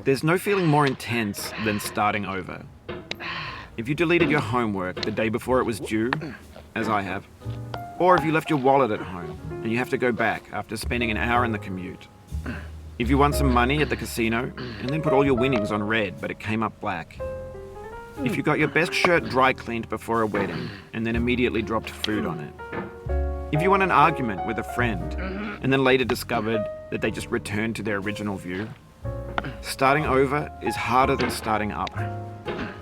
There's no feeling more intense than starting over. If you deleted your homework the day before it was due, as I have, or if you left your wallet at home and you have to go back after spending an hour in the commute. If you won some money at the casino and then put all your winnings on red but it came up black. If you got your best shirt dry cleaned before a wedding and then immediately dropped food on it. If you won an argument with a friend and then later discovered that they just returned to their original view. Starting over is harder than starting up.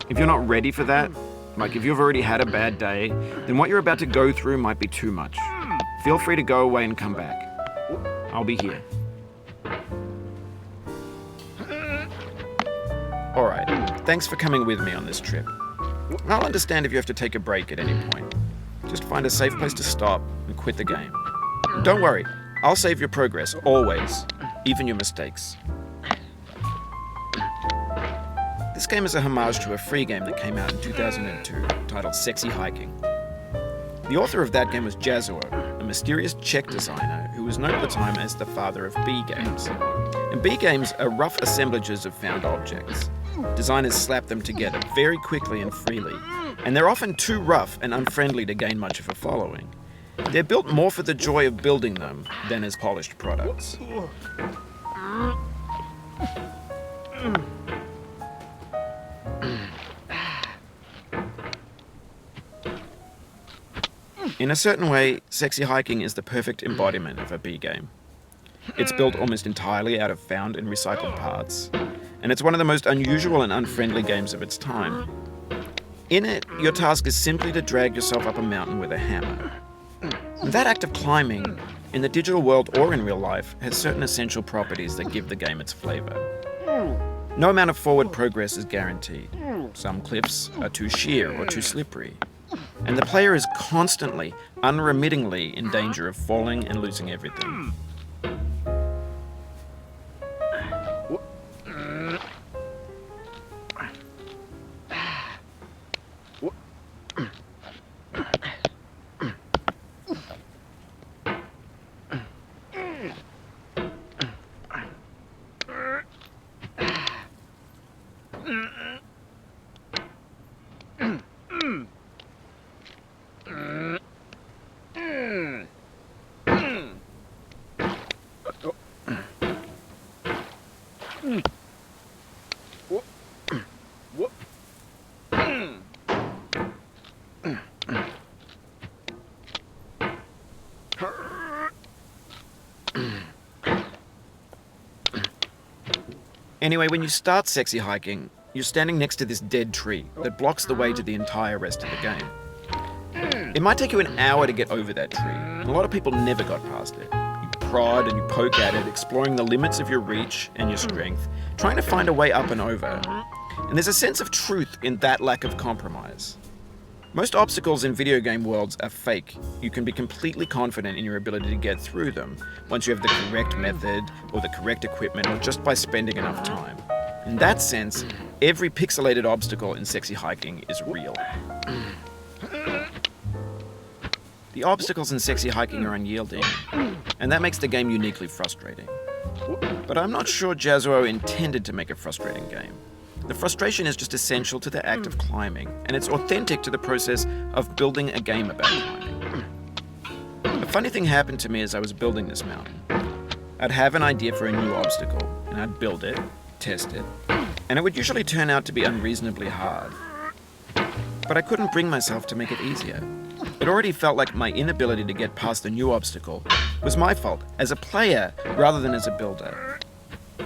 If you're not ready for that, like if you've already had a bad day, then what you're about to go through might be too much. Feel free to go away and come back. I'll be here. Alright, thanks for coming with me on this trip. I'll understand if you have to take a break at any point. Just find a safe place to stop and quit the game. Don't worry, I'll save your progress, always, even your mistakes. This game is a homage to a free game that came out in 2002, titled Sexy Hiking. The author of that game was Jazuo, a mysterious Czech designer who was known at the time as the father of B games. And B games are rough assemblages of found objects. Designers slap them together very quickly and freely, and they're often too rough and unfriendly to gain much of a following. They're built more for the joy of building them than as polished products. In a certain way, Sexy Hiking is the perfect embodiment of a B game. It's built almost entirely out of found and recycled parts, and it's one of the most unusual and unfriendly games of its time. In it, your task is simply to drag yourself up a mountain with a hammer. And that act of climbing, in the digital world or in real life, has certain essential properties that give the game its flavor. No amount of forward progress is guaranteed. Some cliffs are too sheer or too slippery. And the player is constantly, unremittingly in danger of falling and losing everything. Anyway, when you start Sexy Hiking, you're standing next to this dead tree that blocks the way to the entire rest of the game. It might take you an hour to get over that tree, and a lot of people never got past it. You prod and you poke at it, exploring the limits of your reach and your strength, trying to find a way up and over. And there's a sense of truth in that lack of compromise. Most obstacles in video game worlds are fake. You can be completely confident in your ability to get through them once you have the correct method or the correct equipment or just by spending enough time. In that sense, every pixelated obstacle in Sexy Hiking is real. The obstacles in Sexy Hiking are unyielding, and that makes the game uniquely frustrating. But I'm not sure Jazuo intended to make a frustrating game. The frustration is just essential to the act of climbing, and it's authentic to the process of building a game about climbing. A funny thing happened to me as I was building this mountain. I'd have an idea for a new obstacle, and I'd build it, test it, and it would usually turn out to be unreasonably hard. But I couldn't bring myself to make it easier. It already felt like my inability to get past the new obstacle was my fault as a player rather than as a builder.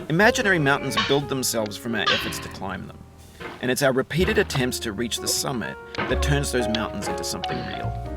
Imaginary mountains build themselves from our efforts to climb them, and it's our repeated attempts to reach the summit that turns those mountains into something real.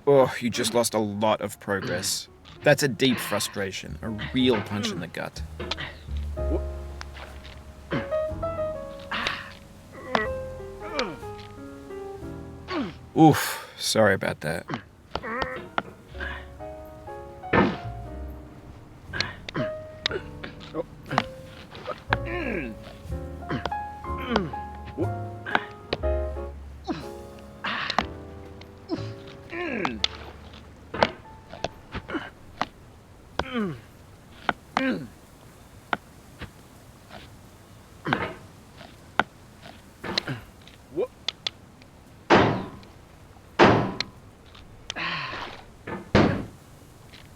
Oh, you just lost a lot of progress. That's a deep frustration, a real punch in the gut. Oof, sorry about that.